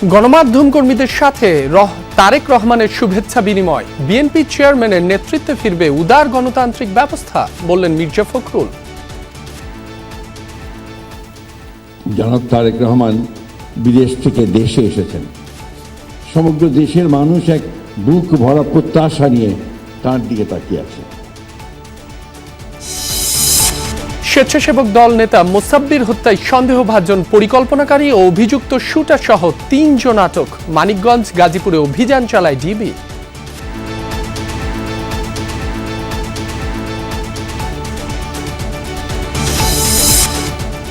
গণমাধ্যম কর্মীদের সাথে তারেক রহমানের শুভেচ্ছা বিনিময়। বিএনপি চেয়ারম্যানের নেতৃত্বে ফিরবে উদার গণতান্ত্রিক ব্যবস্থা, বললেন মির্জা ফখরুল। জনাব তারেক রহমান বিদেশ থেকে দেশে এসেছেন। সমগ্র দেশের মানুষ এক বুক ভরা প্রত্যাশা নিয়ে তার দিকে তাকিয়ে আছে। স্বেচ্ছাসেবক দল নেতা মোসাব্বির হত্যায় সন্দেহভাজন পরিকল্পনাকারী ও অভিযুক্ত শুটার সহ ৩ জন আটক। মানিকগঞ্জ, গাজীপুরে অভিযান চালায় ডিবি।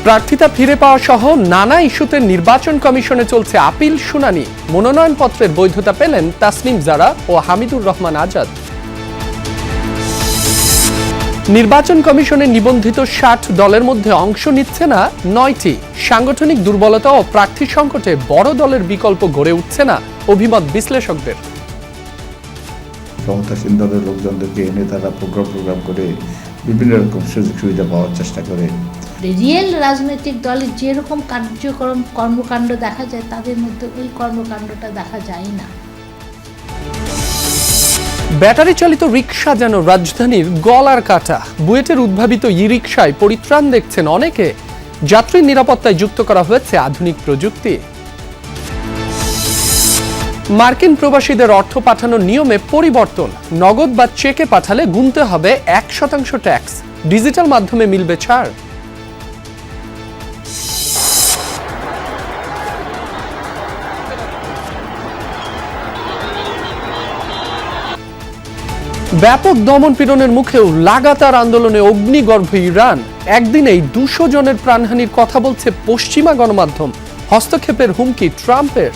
প্রার্থিতা ফিরে পাওয়া সহ নানা ইস্যুতে নির্বাচন কমিশনে চলছে আপিল শুনানি। মনোনয়নপত্রের বৈধতা পেলেন তাসনিম জারা ও হামিদুর রহমান আজাদ। নির্বাচন কমিশনে নিবন্ধিত ৬০ দলের মধ্যে অংশ নিচ্ছে না ৯টি। সাংগঠনিক দুর্বলতা ও প্রার্থী সংকটে বড় দলের বিকল্প গড়ে উঠছে না, অভিমত বিশ্লেষকদের। ক্ষমতাসীন দলের লোকজনদেরকে এনে তারা প্রোগ্রাম করে বিভিন্ন রকম সুযোগ সুবিধা পাওয়ার চেষ্টা করে। রিয়েল রাজনৈতিক দলের যেরকম কর্মকাণ্ড দেখা যায়, তাদের মধ্যে ওই কর্মকাণ্ডটা দেখা যায় না। ব্যাটারি চালিত রিকশা যেন রাজধানীর গলার কাটা। বুয়েটের উদ্ভাবিত ই রিকশায় পরিত্রাণ দেখছেন অনেকে। যাত্রী নিরাপত্তায় যুক্ত করা হয়েছে আধুনিক প্রযুক্তি। মার্কিন প্রবাসীদের অর্থ পাঠানোর নিয়মে পরিবর্তন। নগদ বা চেকে পাঠালে গুনতে হবে ১% ট্যাক্স। ডিজিটাল মাধ্যমে মিলবে ছাড়। ব্যাপক দমন পীড়নের মুখেও লাগাতার আন্দোলনে অগ্নিগর্ভ ইরান। একদিনেই ২০০ জনের প্রাণহানির কথা বলছে পশ্চিমা গণমাধ্যম। হস্তক্ষেপের হুমকি ট্রাম্পের।